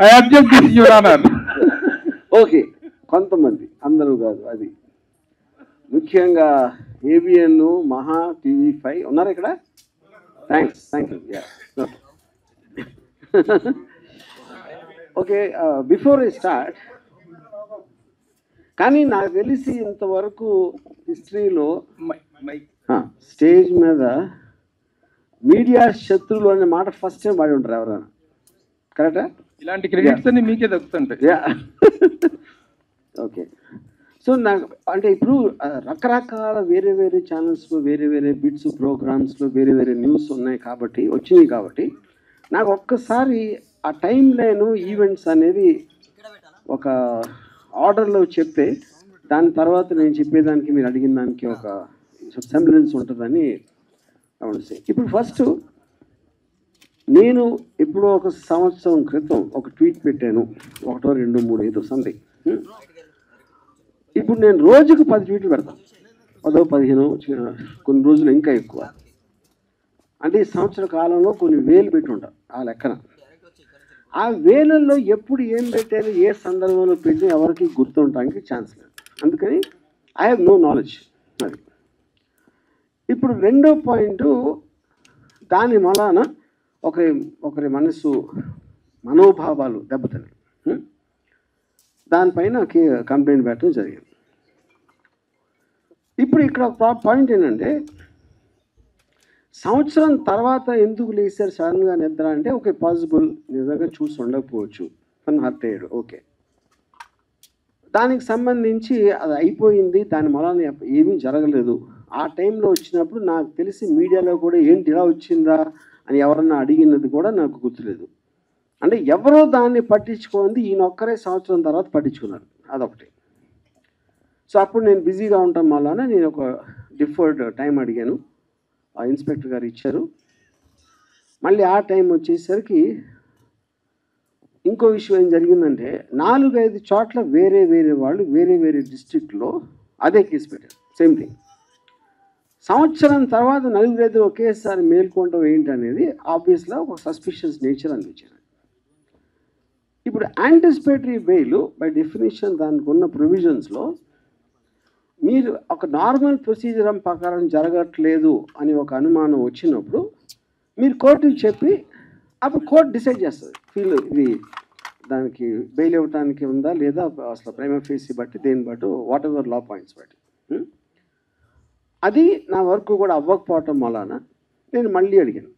I object this your honour. Okay, కొంతమంది, అందరూ కాదు. అది ముఖ్యంగా ఏబిఎన్, మహా, TV5 ఉన్నారు ఇక్కడ. Thanks, thank you. Okay, before I start, కానీ నాకు తెలిసి ఇంతవరకు హిస్టరీలో స్టేజ్ మీద మీడియా శత్రువులు అనే మాట ఫస్ట్ టైం వాడి ఉంటారు ఎవరైనా. కరెక్టా? ఇలాంటి క్రెడిట్స్ అన్ని మీకే దక్కుతుంటాయి. ఓకే, సో నాకు అంటే ఇప్పుడు రకరకాల వేరే వేరే ఛానల్స్లో వేరే వేరే బిట్స్ ప్రోగ్రామ్స్లో వేరే వేరే న్యూస్ ఉన్నాయి కాబట్టి వచ్చినాయి కాబట్టి నాకు ఒక్కసారి ఆ టైం లైన్ ఈవెంట్స్ అనేది ఒక ఆర్డర్లో చెప్తే దాని తర్వాత నేను చెప్పేదానికి మీరు అడిగిన దానికి ఒక సెంబ్లెన్స్ ఉంటుందని గమనిస్తే. ఇప్పుడు ఫస్ట్ నేను ఎప్పుడో ఒక సంవత్సరం క్రితం ఒక ట్వీట్ పెట్టాను, 1, 2, 3 ఏదో సంథింగ్. ఇప్పుడు నేను రోజుకు 10 ట్వీట్లు పెడతాను, 10, 15, కొన్ని రోజులు ఇంకా ఎక్కువ. అంటే ఈ సంవత్సర కాలంలో కొన్ని వేలు పెట్టి ఉంటాను ఆ లెక్కన. ఆ వేలల్లో ఎప్పుడు ఏం పెట్టాను, ఏ సందర్భంలో పెట్టి ఎవరికి గుర్తుండటానికి ఛాన్స్ లేదు. అందుకని ఐ హ్యావ్ నో నాలెడ్జ్. అది ఇప్పుడు రెండో పాయింట్, దాని వలన ఒకరి మనోభావాలు దెబ్బతిన్నాయి. దానిపైన కంప్లైంట్ పెట్టడం జరిగింది. ఇప్పుడు ఇక్కడ పాయింట్ ఏంటంటే, సంవత్సరం తర్వాత ఎందుకు లేచారు సడన్గా నిద్ర అంటే, ఓకే పాసిబుల్ నిజంగా చూసి ఉండకపోవచ్చు, తను హర్ట్ అయ్యాడు, ఓకే. దానికి సంబంధించి అది అయిపోయింది, దాని వలన ఏమీ జరగలేదు. ఆ టైంలో వచ్చినప్పుడు నాకు తెలిసి మీడియాలో కూడా ఏంటి ఇలా వచ్చిందా అని ఎవరన్నా అడిగినది కూడా నాకు గుర్తులేదు. అంటే ఎవరో దాన్ని పట్టించుకుంది, ఈయన ఒక్కరే సంవత్సరం తర్వాత పట్టించుకున్నారు, అదొకటి. సో అప్పుడు నేను బిజీగా ఉండటం వలన నేను ఒక డిఫర్డ్ టైం అడిగాను, ఆ ఇన్స్పెక్టర్ గారు ఇచ్చారు. మళ్ళీ ఆ టైం వచ్చేసరికి ఇంకో విషయం ఏం జరిగిందంటే, 4-5 చోట్ల వేరే వేరే వాళ్ళు వేరే వేరే డిస్ట్రిక్ట్లో అదే కేసు పెట్టారు, సేమ్ థింగ్. సంవత్సరం తర్వాత 4-5 ఒకేసారి మేల్కొనడం ఏంటనేది ఆబ్వియస్గా ఒక సస్పిషియస్ నేచర్ అనిపించింది. ఇప్పుడు యాంటిసిపేటరీ బెయిల్ బై డెఫినేషన్ దానికి ఉన్న ప్రొవిజన్స్లో మీరు ఒక నార్మల్ ప్రొసీజర్ ప్రకారం జరగట్లేదు అని ఒక అనుమానం వచ్చినప్పుడు మీరు కోర్టుకి చెప్పి అప్పుడు కోర్టు డిసైడ్ చేస్తుంది, ఇది దానికి బెయిల్ ఇవ్వడానికి ఉందా లేదా, అసలు ప్రైమా ఫేసి బట్టి దేని బట్టి వాట్ ఎవర్ లా పాయింట్స్ బట్టి. అది నా వరకు కూడా అవ్వకపోవటం వలన నేను మళ్ళీ అడిగాను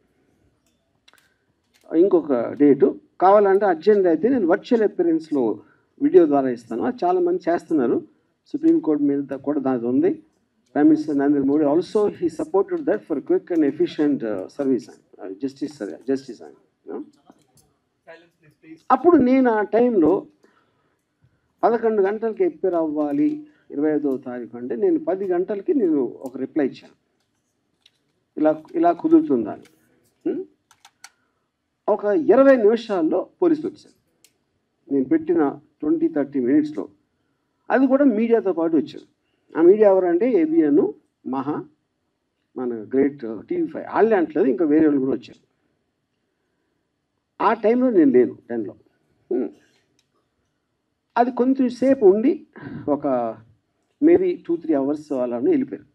ఇంకొక డేటు కావాలంటే అర్జెంట్ అయితే నేను వర్చువల్ అపియరెన్స్లో వీడియో ద్వారా ఇస్తాను. అది చాలామంది చేస్తున్నారు, సుప్రీంకోర్టు మీద కూడా దాని ఉంది. Prime minister Narendra Modi also he supported that for quick and efficient service and justice అని. అప్పుడు నేను ఆ టైంలో 11 గంటలకి ఎప్పేర్ అవ్వాలి 25వ తారీఖు అంటే నేను 10 గంటలకి నేను ఒక రిప్లై ఇచ్చాను, ఇలా కుదురుతుందని. ఒక 20 నిమిషాల్లో పోలీసులు వచ్చారు, నేను పెట్టిన 20-30 మినిట్స్లో. అది కూడా మీడియాతో పాటు వచ్చారు. ఆ మీడియా ఎవరంటే ఏబిఎన్, మహా, మన గ్రేట్ TV5 వాళ్ళే అంటలేదు, ఇంకా వేరే వాళ్ళు కూడా వచ్చారు. ఆ టైంలో నేను లేను 10లో. అది కొంచెం సేపు ఉండి ఒక మేబీ 2-3 అవర్స్ అలానే వెళ్ళిపోయారు.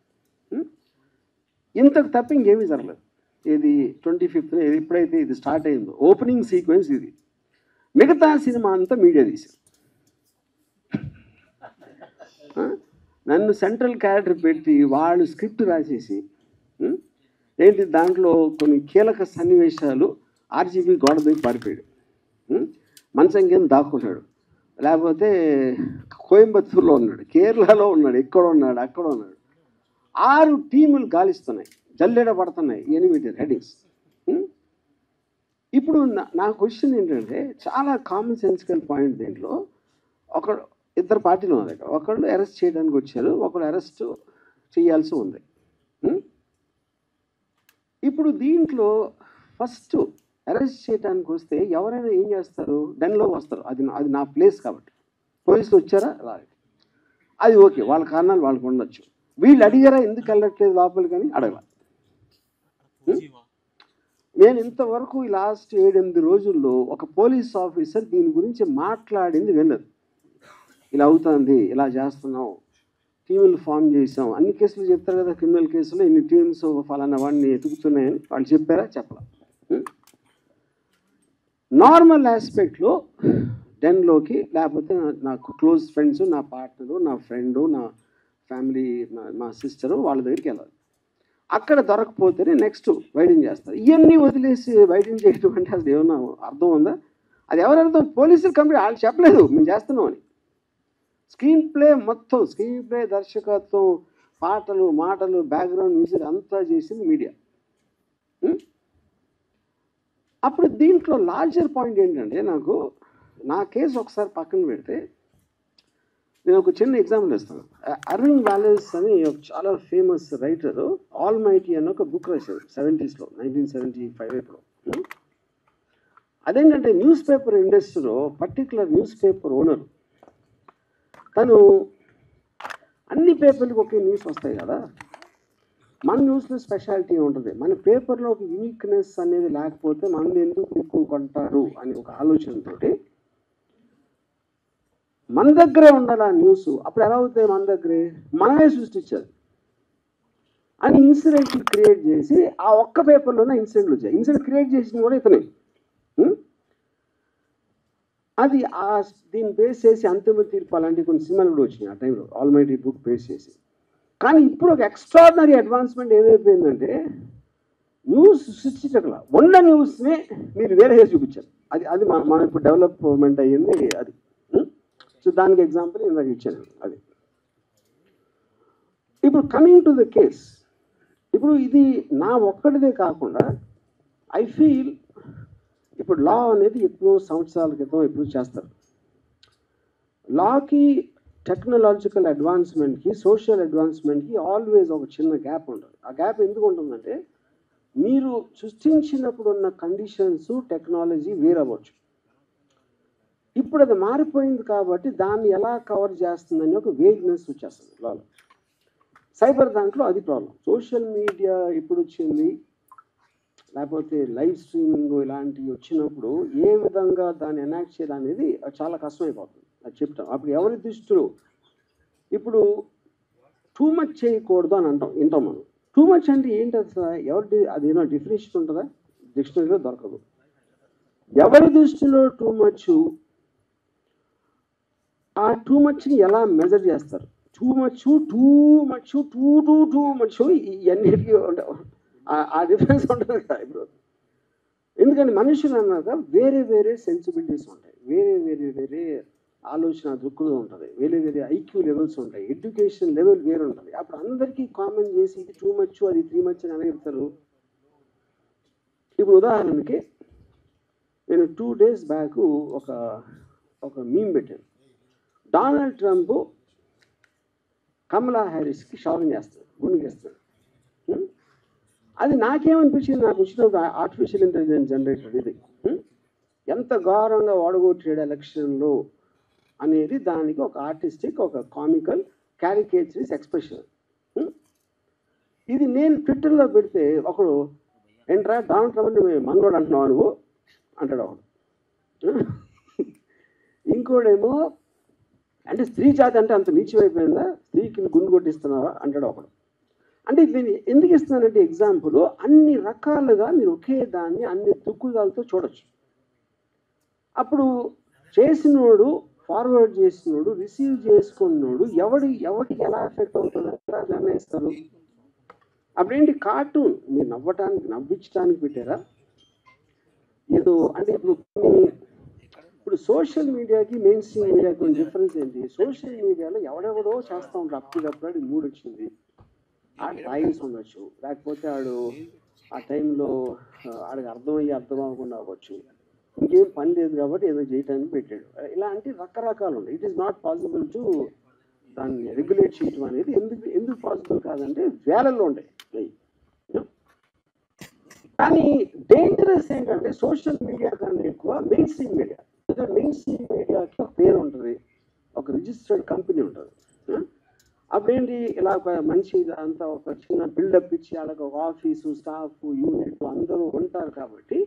ఇంతకు తప్ప ఇంకేమీ జరగలేదు. ఇది 25th ఎప్పుడైతే ఇది స్టార్ట్ అయిందో ఓపెనింగ్ సీక్వెన్స్ ఇది, మిగతా సినిమా అంతా మీడియా తీశారు. నన్ను సెంట్రల్ క్యారెక్టర్ పెట్టి వాళ్ళు స్క్రిప్ట్ రాసేసి ఏంటి దాంట్లో కొన్ని కీలక సన్నివేశాలు RGB గోడ దగ్గర పారిపోయాడు, మంచం కింద దాక్కున్నాడు, లేకపోతే కోయంబత్తూరులో ఉన్నాడు, కేరళలో ఉన్నాడు, ఎక్కడ ఉన్నాడు, అక్కడ ఉన్నాడు. 6 టీములు గాలిస్తున్నాయి, జల్లెడ పడుతున్నాయి, ఎనిమిది హెడింగ్స్. ఇప్పుడు నా క్వశ్చన్ ఏంటంటే, చాలా కామన్ సెన్సికల్ పాయింట్ దీంట్లో. ఇద్దరు పార్టీలు ఉన్నారు, ఒకళ్ళు అరెస్ట్ చేయడానికి వచ్చారు, ఒకళ్ళు అరెస్ట్ చేయాల్సి ఉంది. ఇప్పుడు దీంట్లో ఫస్ట్ అరెస్ట్ చేయడానికి వస్తే ఎవరైనా ఏం చేస్తారు, డెన్లో వస్తారు, అది నా ప్లేస్ కాబట్టి. పోలీసులు వచ్చారా, రాలేదు, అది ఓకే, వాళ్ళ కారణాలు వాళ్ళకు ఉండొచ్చు. వీళ్ళు అడిగారా ఎందుకు వెళ్ళట్లేదు లోపలికి అని అడగల. నేను ఇంతవరకు ఈ లాస్ట్ 7-8 రోజుల్లో ఒక పోలీస్ ఆఫీసర్ దీని గురించి మాట్లాడింది వెళ్ళదు. ఇలా అవుతుంది, ఇలా చేస్తున్నాం, టీములు ఫామ్ చేసాం, అన్ని కేసులు చెప్తారు కదా, క్రిమినల్ కేసులో ఇన్ని టీమ్స్ ఫలానా వాడిని ఎదుగుతున్నాయని వాళ్ళు చెప్పారా? చెప్పలా. నార్మల్ ఆస్పెక్ట్లో డెన్లోకి లేకపోతే నాకు క్లోజ్ ఫ్రెండ్స్, నా పార్ట్నరు, నా ఫ్రెండు, నా ఫ్యామిలీ, మా సిస్టరు వాళ్ళ దగ్గరికి వెళ్ళాలి. అక్కడ దొరకపోతేనే నెక్స్ట్ వైడింగ్ చేస్తారు. ఇవన్నీ వదిలేసి వైడింగ్ చేయడం అంటే అసలు ఏమన్నా అర్థం ఉందా? అది ఎవరు అర్థం? పోలీసులు కంప్లీట్ వాళ్ళు చెప్పలేదు మేము చేస్తున్నాం అని. స్క్రీన్ ప్లే మొత్తం, స్క్రీన్ ప్లే, దర్శకత్వం, పాటలు, మాటలు, బ్యాక్గ్రౌండ్ మ్యూజిక్ అంతా చేసింది మీడియా. అప్పుడు దీంట్లో లార్జర్ పాయింట్ ఏంటంటే, నాకు నా కేసు ఒకసారి పక్కన పెడితే నేను ఒక చిన్న ఎగ్జాంపుల్ ఇస్తాను. అర్వింగ్ వాలెస్ అని ఒక చాలా ఫేమస్ రైటరు ఆల్ మైటీ అని ఒక బుక్ రాశారు 70s, 1975 ఎప్పుడు. అదేంటంటే న్యూస్ పేపర్ ఇండస్ట్రీలో పర్టికులర్ న్యూస్ పేపర్ ఓనర్ తను అన్ని పేపర్లకు ఒకే న్యూస్ వస్తాయి కదా, మన న్యూస్లో స్పెషాలిటీ ఉంటుంది, మన పేపర్లో ఒక యూనిక్నెస్ అనేది లేకపోతే మనది ఎందుకు ఎక్కువ కొంటారు అని ఒక ఆలోచనతోటి మన దగ్గరే ఉండాలి ఆ న్యూస్. అప్పుడు ఎలా అవుతాయి? మన దగ్గరే మనమే సృష్టించారు అని ఇన్సిడెంట్ క్రియేట్ చేసి ఆ ఒక్క పేపర్లోనే ఇన్సిడెంట్లు వచ్చాయి. ఇన్సిడెంట్ క్రియేట్ చేసింది కూడా ఇతనే. అది దీన్ని బేస్ చేసి అంతిమ తీర్పు అలాంటి కొన్ని సినిమాలు కూడా వచ్చినాయి ఆ టైంలో, ఆల్ మైటీ బుక్ బేస్ చేసి. కానీ ఇప్పుడు ఒక ఎక్స్ట్రాడినరీ అడ్వాన్స్మెంట్ ఏమైపోయిందంటే న్యూస్ సృష్టించగల ఉన్న న్యూస్ని మీరు వేరేగా చూపించారు. అది మనం ఇప్పుడు డెవలప్మెంట్ అయ్యింది అది. సో దానికి ఎగ్జాంపుల్ ఇందాక ఇచ్చాను అది. ఇప్పుడు కమింగ్ టు ద కేస్, ఇప్పుడు ఇది నా ఒక్కడిదే కాకుండా ఐ ఫీల్ ఇప్పుడు లా అనేది ఎప్పుడో సంవత్సరాల క్రితం ఎప్పుడు చేస్తారు. లాకి టెక్నాలజికల్ అడ్వాన్స్మెంట్కి, సోషల్ అడ్వాన్స్మెంట్కి ఆల్వేస్ ఒక చిన్న గ్యాప్ ఉంటుంది. ఆ గ్యాప్ ఎందుకు ఉంటుందంటే మీరు సృష్టించినప్పుడు ఉన్న కండిషన్స్, టెక్నాలజీ వేరవ్వచ్చు. ఇప్పుడు అది మారిపోయింది కాబట్టి దాన్ని ఎలా కవర్ చేస్తుందని ఒక వేగ్నెస్ వచ్చేస్తుంది లాలో. సైబర్ దాంట్లో అది ప్రాబ్లం. సోషల్ మీడియా ఇప్పుడు వచ్చింది, లేకపోతే లైవ్ స్ట్రీమింగ్ ఇలాంటివి వచ్చినప్పుడు ఏ విధంగా దాన్ని ఎనాక్ట్ చేయాలి అనేది చాలా కష్టమైపోతుంది. అది చెప్తాం. అప్పుడు ఎవరి దృష్టిలో ఇప్పుడు టూ మచ్ చేయకూడదు అని వింటాం మనం. టూ మచ్ అంటే ఏంటి అసలు? అదేమో డెఫినేషన్ ఉంటుందా? డిక్షనరీలో దొరకదు. ఎవరి దృష్టిలో టూ మచ్, ఆ టూ మచ్ని ఎలా మెజర్ చేస్తారు? టూ మచ్ ఇవన్నిటికీ ఆ డిఫరెన్స్ ఉంటుంది కదా ఇప్పుడు. ఎందుకంటే మనుషులు అన్నాక వేరే వేరే సెన్సిబిలిటీస్ ఉంటాయి, వేరే ఆలోచన దృక్కులు ఉంటుంది, వేరే ఐక్యూ లెవెల్స్ ఉంటాయి, ఎడ్యుకేషన్ లెవెల్ వేరు ఉంటుంది. అప్పుడు అందరికీ కామన్ చేసి ఇది టూ మచ్, అది 3 మచ్ అని చెప్తారు. ఇప్పుడు ఉదాహరణకి నేను 2 days బ్యాక్ ఒక మీమ్ పెట్టాను. డొనాల్డ్ ట్రంప్ కమలా హ్యారిస్కి షాపింగ్ చేస్తాడు, గుండె చేస్తాడు. అది నాకేమనిపించింది, నాకు వచ్చినప్పుడు ఆర్టిఫిషియల్ ఇంటెలిజెన్స్ జనరేటర్ ఇది ఎంత ఘోరంగా ఓడగొట్టాడు ఎలక్షన్లో అనేది దానికి ఒక ఆర్టిస్టిక్, ఒక కామికల్, క్యారికేచరిస్ ఎక్స్ప్రెషన్. ఇది నేను ట్విట్టర్లో పెడితే ఒకడు ఏంట్రా డొనాల్డ్ ట్రంప్ మనోడు అంటున్నావు నువ్వు అంటాడు ఒకడు. ఇంకోడేమో అంటే స్త్రీ జాతి అంటే అంత నీచమైపోయిందా, స్త్రీకి గుండు కొట్టిస్తున్నావా అంటాడు ఒకడు. అంటే దీన్ని ఎందుకు ఇస్తున్నానంటే ఎగ్జాంపుల్, అన్ని రకాలుగా మీరు ఒకే దాన్ని అన్ని దుక్కుదాలతో చూడొచ్చు. అప్పుడు చేసినోడు, ఫార్వర్డ్ చేసినోడు, రిసీవ్ చేసుకున్నోడు ఎవరికి ఎలా ఎఫెక్ట్ అవుతుందో ఎలా నిర్ణయిస్తారు? అప్పుడేంటి కార్టూన్ మీరు నవ్వించడానికి పెట్టారా ఏదో? అంటే ఇప్పుడు సోషల్ మీడియాకి మెయిన్ స్ట్రీమ్ మీడియాకి డిఫరెన్స్ ఏంటి? సోషల్ మీడియాలో ఎవడెవడో చేస్తూ ఉంటారు, అప్పటికప్పుడు మూడు వచ్చింది, ఆ టైమ్స్ ఉండొచ్చు, లేకపోతే ఆ టైంలో ఆడికి అర్థం అవ్వకుండా అవ్వచ్చు, ఇంకేం పని లేదు కాబట్టి ఏదో చేయటానికి పెట్టాడు. ఇలాంటి రకరకాలు ఉన్నాయి. It is not possible to దాన్ని రెగ్యులేట్ చేయటం అనేది ఎందుకు పాసిబుల్ కాదంటే వేలల్లో ఉంటాయి. కానీ డేంజరస్ ఏంటంటే సోషల్ మీడియా కన్నా ఎక్కువ main stream media. Main stream మీడియాకి ఒక పేరు ఉంటుంది, ఒక రిజిస్టర్డ్ కంపెనీ ఉంటుంది. అప్పుడేంటి ఇలా ఒక మంచి అంతా ఒక చిన్న బిల్డప్ ఇచ్చి అలాగ ఒక ఆఫీసు స్టాఫ్ యూనిట్ అందరూ ఉంటారు కాబట్టి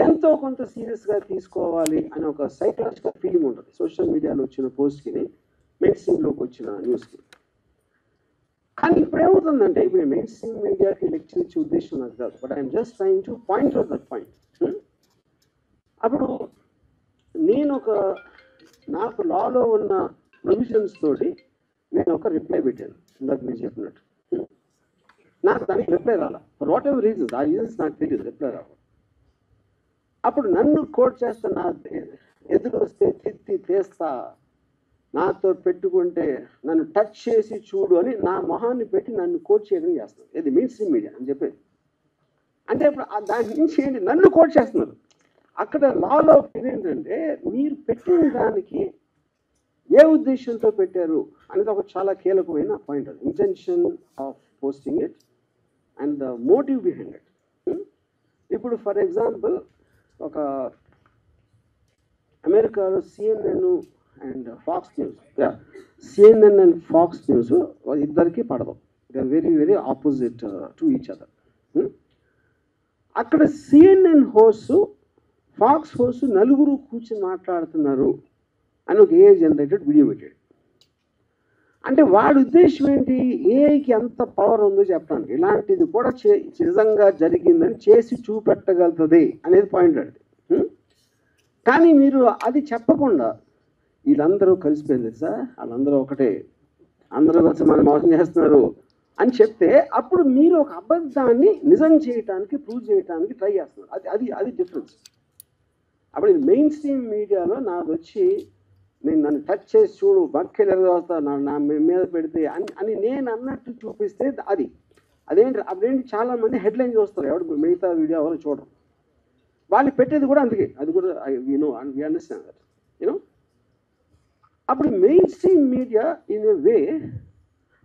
ఎంతో కొంత సీరియస్గా తీసుకోవాలి అనే ఒక సైకలాజికల్ ఫీలింగ్ ఉంటుంది సోషల్ మీడియాలో వచ్చిన పోస్ట్కి మెయిన్ స్ట్రీమ్లోకి వచ్చిన న్యూస్కి. కానీ ఇప్పుడు ఏమవుతుందంటే ఇప్పుడు మెయిన్ స్ట్రీమ్ మీడియాకి లెక్చర్ ఇచ్చే ఉద్దేశం నాకు కాదు, but I'm just trying to point out that point. అప్పుడు నేను నాకు లాలో ఉన్న ప్రొవిజన్స్ తోటి నేను ఒక రిప్లై పెట్టాను ఇందాక మీరు చెప్పినట్టు. నాకు దానికి రిప్లై రాలా ఫర్ వాట్ ఎవర్ రీజన్స్, ఆ రీజన్స్ నాకు తెలియదు రిప్లై రావాలి. అప్పుడు నన్ను కోట్ చేస్తా, నా ఎదురు వస్తే తిత్తి తీస్తా, నాతో పెట్టుకుంటే నన్ను టచ్ చేసి చూడు అని నా మొహాన్ని పెట్టి నన్ను కోట్ చేయడం చేస్తున్నారు. ఇది మెయిన్ స్ట్రీమ్ మీడియా అని చెప్పేది. అంటే ఇప్పుడు దాని నుంచి ఏంటి నన్ను కోట్ చేస్తున్నారు. అక్కడ లాలో ఏంటంటే మీరు పెట్టిన దానికి ఏ ఉద్దేశంతో పెట్టారు అనేది ఒక చాలా కీలకమైన పాయింట్. అది intention of posting it and the motive behind it. ఇప్పుడు ఫర్ ఎగ్జాంపుల్ ఒక అమెరికాలో CNN and Fox News, CNN and Fox News ఇద్దరికి పడదు. They are very very opposite to each other. అక్కడ CNN హోస్ట్ ఫాక్స్ హోస్ట్ నలుగురు కూర్చొని మాట్లాడుతున్నారు అని ఒక AI జనరేటెడ్ వీడియో పెట్టాడు. అంటే వాడి ఉద్దేశం ఏంటి, ఏఐకి ఎంత పవర్ ఉందో చెప్పడానికి, ఇలాంటిది కూడా నిజంగా జరిగిందని చేసి చూపెట్టగలుగుతుంది అనేది పాయింట్ అండి. కానీ మీరు అది చెప్పకుండా వీళ్ళందరూ కలిసిపోయింది సార్, వాళ్ళందరూ ఒకటే, అందరూ వచ్చి మనం మోసం చేస్తున్నారు అని చెప్తే అప్పుడు మీరు ఒక అబద్ధాన్ని నిజం చేయటానికి ప్రూవ్ చేయడానికి ట్రై చేస్తున్నారు. అది డిఫరెన్స్. అప్పుడు మెయిన్ స్ట్రీమ్ మీడియాలో నాకు వచ్చి నన్ను టచ్ చేసి చూడు బక్కెలు వస్తా నా మీద పెడితే అని నేను అన్నట్టు చూపిస్తే అదేంటి అప్పుడేంటి చాలామంది హెడ్లైన్ చూస్తారు, ఎవరు మిగతా వీడియో ఎవరు చూడరు. వాళ్ళు పెట్టేది కూడా అందుకే, అది కూడా వి అండర్స్టాండ్ దట్ యూనో. అప్పుడు mainstream media in a way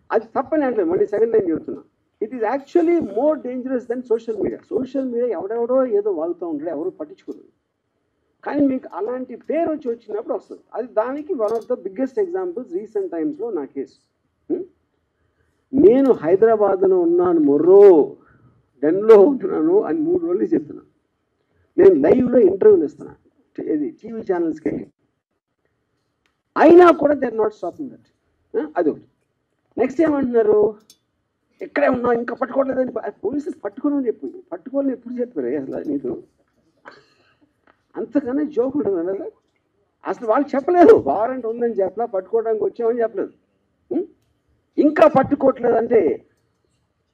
అది తప్పని అంటే మళ్ళీ సెకండ్ టైం చెప్తున్నా, it is actually more dangerous than social media. Social media ఎవడెవడో ఏదో వాగుతూ ఉంటాడు, ఎవరు పట్టించుకోరు. కానీ మీకు అలాంటి పేరు వచ్చినప్పుడు వస్తుంది. అది దానికి one of the biggest examples recent టైమ్స్లో నా కేసు. నేను హైదరాబాద్లో ఉన్నాను, డెన్లో ఉంటున్నాను అని 3 రోజులు చెప్తున్నాను. నేను లైవ్లో ఇంటర్వ్యూలు ఇస్తున్నాను ఇది టీవీ ఛానల్స్కి వెళ్ళి, అయినా కూడా they are not stopping that. అదొకటి. నెక్స్ట్ ఏమంటున్నారు, ఎక్కడే ఉన్నా ఇంకా పట్టుకోవట్లేదని పోలీసులు పట్టుకోని ఎప్పుడు చెప్పారు అసలు నీకు అంతకన్నా జోక్ ఉంటుంది అన్నది. అసలు వాళ్ళు చెప్పలేదు వారెంట్ ఉందని చెప్పలా, పట్టుకోవడానికి వచ్చామని చెప్పలేదు. ఇంకా పట్టుకోవట్లేదంటే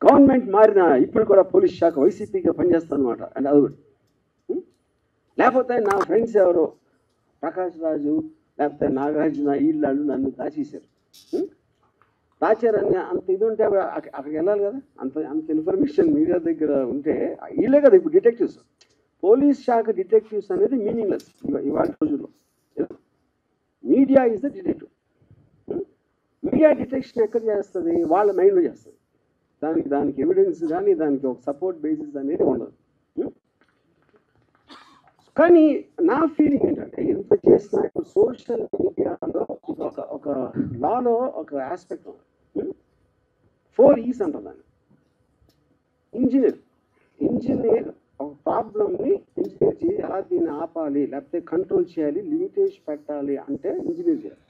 గవర్నమెంట్ మారిన ఇప్పుడు కూడా పోలీస్ శాఖ వైసీపీగా పనిచేస్తాను అనమాట. అండ్ అది కూడా లేకపోతే నా ఫ్రెండ్స్ ఎవరో ప్రకాష్ రాజు లేకపోతే నాగార్జున వీళ్ళు నన్ను దాచారని అంత ఇది ఉంటే అక్కడికి వెళ్ళాలి కదా. అంత ఇన్ఫర్మేషన్ మీడియా దగ్గర ఉంటే వీళ్ళే కదా ఇప్పుడు డిటెక్టివ్స్. పోలీస్ శాఖ డిటెక్టివ్స్ అనేది మీనింగ్లెస్ ఇవాళ రోజుల్లో. Media is the detective. Media detection ఎక్కడ చేస్తుంది, వాళ్ళ మైండ్లో చేస్తుంది. దానికి ఎవిడెన్స్ కానీ దానికి ఒక సపోర్ట్ బేసిస్ అనేది ఉండదు. కానీ నా ఫీలింగ్ ఏంటంటే ఎంత చేసినా ఇప్పుడు సోషల్ మీడియాలో ఒక లాలో ఒక ఆస్పెక్ట్ ఉంది. 4 E's అంటారు దాన్ని. ఇంజనీర్ ఒక ప్రాబ్లమ్ని ఇంజనీర్ చేసి ఎలా దీన్ని ఆపాలి లేకపోతే కంట్రోల్ చేయాలి లిమిటేషన్ పెట్టాలి అంటే ఇంజనీర్ చేయాలి.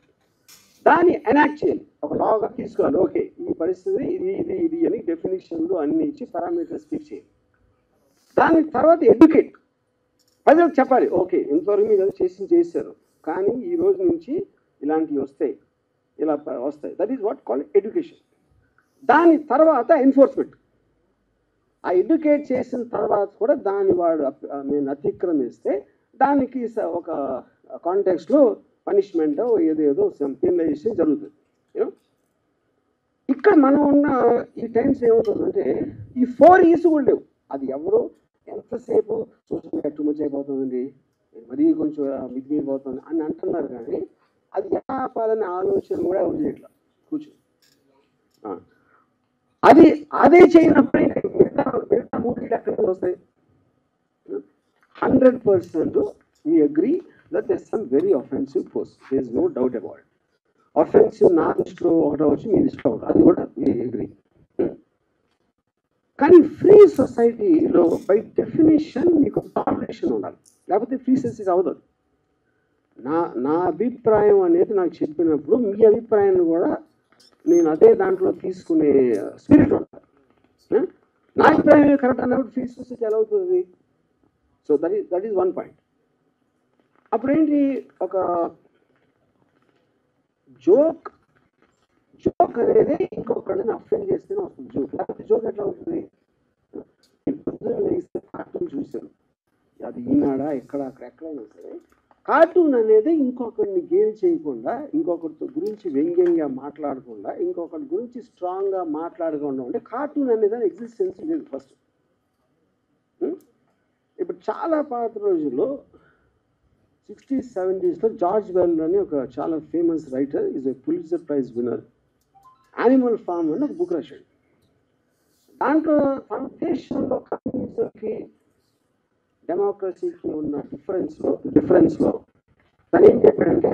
దాన్ని ఎనాక్ట్ చేయాలి, ఒక లాగా తీసుకోవాలి. ఓకే ఈ పరిస్థితి ఇది అని డెఫినేషన్లు అన్ని ఇచ్చి పారామీటర్స్ ఫిక్స్ చేయాలి. దాని తర్వాత ఎడ్యుకేట్, ప్రజలకు చెప్పాలి ఓకే ఇంతవరకు మీరు చేశారు కానీ ఈ రోజు నుంచి ఇలాంటివి వస్తాయి, ఇలా వస్తాయి. That is what called education. దాని తర్వాత ఎన్ఫోర్స్మెంట్. ఆ ఎడ్యుకేట్ చేసిన తర్వాత కూడా దాన్ని వాడు నేను అతిక్రమిస్తే దానికి ఒక కాంటెక్స్లో పనిష్మెంట్ ఏదేదో పెనలైజేషన్ జరుగుతుంది. ఇక్కడ మనం ఉన్న ఈ టైమ్స్ ఏమవుతుందంటే ఈ 4 E's కూడా లేవు. అది ఎవరు ఎంతసేపు సోషల్ మీడియా టూ మచ్ అయిపోతుందండి, మరీ కొంచెం మితిమీరిపోతుంది అని అంటున్నారు. కానీ అది ఎలా ఆపాలనే ఆలోచన కూడా ఎవరు చేయట్లా కూర్చొని. అదే చేయనప్పుడు మిగతా 3 ఎక్కడ వస్తాయి. 100% we agree that there's some very offensive posts. There's no doubt about it. Offensive నా దృష్టిలో ఒకటి వచ్చి మీ దృష్టిలో ఒకటి, అది కూడా అగ్రీ. కానీ ఫ్రీ సొసైటీలో బై డెఫినేషన్ మీకు టాలరేషన్ ఉండాలి, లేకపోతే ఫ్రీ సొసైటీ అవ్వదు. నా అభిప్రాయం అనేది నాకు చెప్పినప్పుడు మీ అభిప్రాయాన్ని కూడా నేను అదే దాంట్లో తీసుకునే స్పిరిట్ ఉండాలి. నా అభిప్రాయం కరెక్ట్ అన్నప్పుడు ఫ్రీ సొసైటీ ఎలా అవుతుంది? So that is one point. అప్పుడేంటి, ఒక జోక్ అనేది ఇంకొకరిని అఫెండ్ చేస్తేనే వస్తుంది జోక్, లేకపోతే జోక్ ఎట్లా అవుతుంది? కార్టూన్ చూశాను, అది ఈనాడా ఎక్కడ ఎక్కడైనా సరే, కార్టూన్ అనేది ఇంకొకరిని గేమ్ చేయకుండా, ఇంకొకరితో గురించి వ్యంగ్యంగా మాట్లాడకుండా, ఇంకొకరి గురించి స్ట్రాంగ్గా మాట్లాడకుండా ఉంటే కార్టూన్ అనేది ఎగ్జిస్టెన్స్ లేదు ఫస్ట్. ఇప్పుడు చాలా పాత రోజుల్లో 60s, 70s జార్జ్ వెల్ అని ఒక చాలా famous writer, is a Pulitzer prize winner, animal farm అని ఒక బుక్ రాశాడు. దాంట్లో తన దేశంలో కమ్యూనిజంకి డెమోక్రసీకి ఉన్న డిఫరెన్స్లో తను ఏం చెప్పాడంటే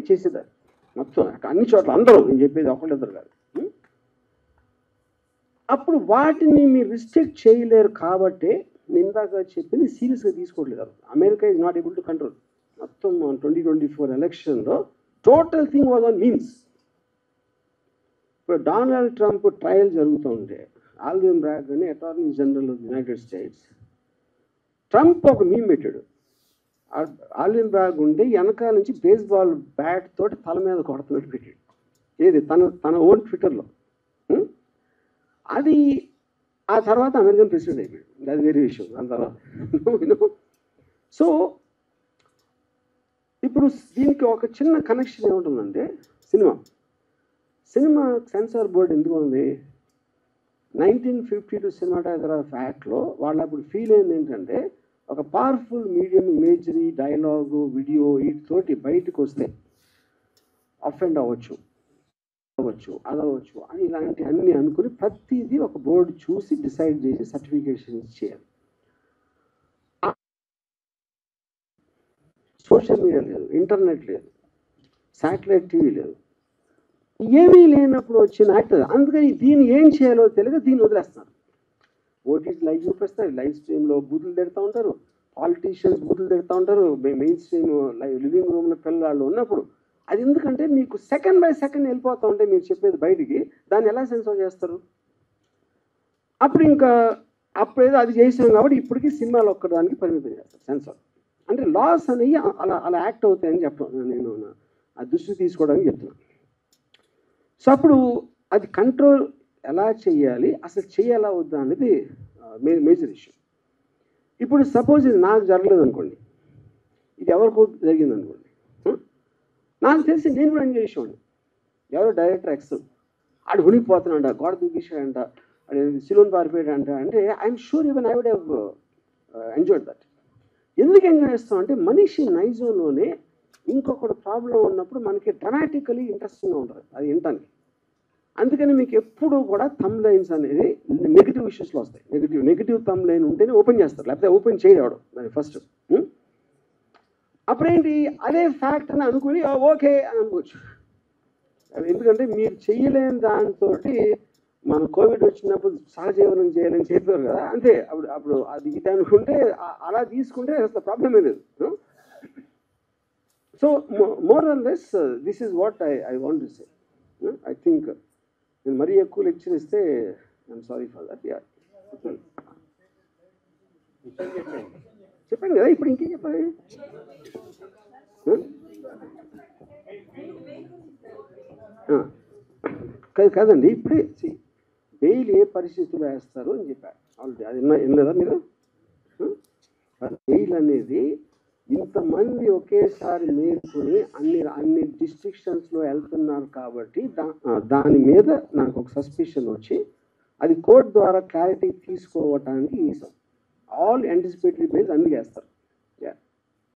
చేసేదారు మొత్తం అన్ని చోట్ల అందరూ, నేను చెప్పేది ఒకళ్ళిద్దరు కాదు. అప్పుడు వాటిని మీరు రిస్ట్రిక్ట్ చేయలేరు కాబట్టి ఇందాక చెప్పింది సీరియస్గా తీసుకోవట్లేదు. America is not able to control. మొత్తం 2024 ఎలక్షన్లో total thing was on memes. ఇప్పుడు డొనాల్డ్ ట్రంప్ ట్రయల్ జరుగుతుంటే ఆల్విన్ బ్రాగ్ అని attorney general of United states, Trump ఒక మీమ్ పెట్టాడు. ఆల్విన్ బ్రాగ్ ఉండి వెనకాల నుంచి బేస్బాల్ బ్యాట్ తోటి తల మీద కొడుతున్నట్టు పెట్టాడు. ఏది తన ఓన్ ట్విట్టర్లో. అది ఆ తర్వాత అమెరికన్ ప్రెసిడెంట్ అయిపోయాడు, అది వేరే విషయం. దాని తర్వాత సో ఇప్పుడు దీనికి ఒక చిన్న కనెక్షన్ ఏముంటుందంటే, సినిమా సెన్సార్ బోర్డు ఎందుకు ఉంది? 1952 సినిమాటోగ్రాఫ్ యాక్ట్లో వాళ్ళు అప్పుడు ఫీల్ అయింది ఏంటంటే, ఒక powerful medium imagery, dialogue, video వీటితోటి బయటకు వస్తే అఫెండ్ అవ్వచ్చు అదవచ్చు అని ఇలాంటి అన్ని అనుకుని ప్రతిదీ ఒక బోర్డు చూసి డిసైడ్ చేసి సర్టిఫికేషన్ చేయాలి. సోషల్ మీడియా లేదు, ఇంటర్నెట్ లేదు, శాటిలైట్ టీవీ లేదు, ఏమీ లేనప్పుడు వచ్చిన యాక్ట్. అందుకని దీన్ని ఏం చేయాలో తెలియక దీన్ని వదిలేస్తున్నారు. ఓటీటీ లైవ్ చూపిస్తారు, లైవ్ స్ట్రీమ్లో బూతులు తిడుతూ ఉంటారు, పాలిటీషియన్స్ బూతులు తిడుతూ ఉంటారు, మెయిన్ స్ట్రీమ్ లివింగ్ రూమ్లో పిల్లలు ఉన్నప్పుడు. అది ఎందుకంటే మీకు సెకండ్ బై సెకండ్ వెళ్ళిపోతూ ఉంటే మీరు చెప్పేది బయటికి, దాన్ని ఎలా సెన్సార్ చేస్తారు? అప్పుడేదో అది చేసాం కాబట్టి ఇప్పటికీ సినిమాలు ఒక్కదానికి పరిమితం చేస్తారు సెన్సార్. అంటే లాస్ అనేవి అలా యాక్ట్ అవుతాయని చెప్పడం నేను ఆ దృష్టి తీసుకోవడానికి చెప్తున్నాను. సో అప్పుడు అది కంట్రోల్ ఎలా చేయాలి, అసలు చేయాలా వద్దా అనేది మేజర్ ఇష్యూ. ఇప్పుడు సపోజ్ ఇది నాకు జరగలేదు అనుకోండి, ఇది ఎవరికో జరిగింది అనుకోండి, నాకు తెలిసి నేను కూడా ఎంజాయ్ చేసేవాడిని. ఎవరో డైరెక్టర్ ఎక్స్ ఆడు ఉనికిపోతున్నాడంట, గోడ దూకిసాడంట, సిలోన్ పారిపోయాడంట అంటే I'm sure even I would have enjoyed that. ఎందుకు ఎంజాయ్ చేస్తామంటే మనిషి నైజంలోనే ఇంకొకటి ప్రాబ్లం ఉన్నప్పుడు మనకి డ్రమాటికలీ ఇంట్రెస్టింగ్గా ఉంటుంది అది వినటానికి. అందుకని మీకు ఎప్పుడు కూడా థంబ్ లైన్స్ అనేది నెగిటివ్ ఇష్యూస్లో వస్తాయి. నెగిటివ్ థంబ్ లైన్ ఉంటేనే ఓపెన్ చేస్తారు, లేకపోతే ఓపెన్ చేయడం దాన్ని ఫస్ట్. అప్పుడేంటి, అదే ఫ్యాక్ట్ అని అనుకుని ఓకే అని అనుకోవచ్చు. ఎందుకంటే మీరు చేయలేని దాంతో మన కోవిడ్ వచ్చినప్పుడు సహజీవనం చేయాలని చెప్పారు కదా, అంతే. అప్పుడు అది ఇది అనుకుంటే అలా తీసుకుంటే అసలు ప్రాబ్లమే లేదు. So more or less this is what I want to say. I think నేను మరీ ఎక్కువ లెక్చర్ ఇస్తే ఐఎమ్ సారీ ఫర్ దట్. చెప్పాను కదా, ఇప్పుడు ఇంకేం చెప్పాలి? కాదండి, ఇప్పుడే బెయిల్ ఏ పరిస్థితులు వేస్తారు అని చెప్పారు ఆల్రెడీ. అది వినలేదా మీరు? బెయిల్ అనేది ఇంతమంది ఒకేసారి మేల్కొని అన్ని డిస్ట్రిక్షన్స్లో వెళ్తున్నారు కాబట్టి దాని మీద నాకు ఒక సస్పిషన్ వచ్చి అది కోర్టు ద్వారా క్లారిటీ తీసుకోవటానికి ఆల్ యాంటిసిపేటరీ బెయిల్స్ అన్ని చేస్తారు.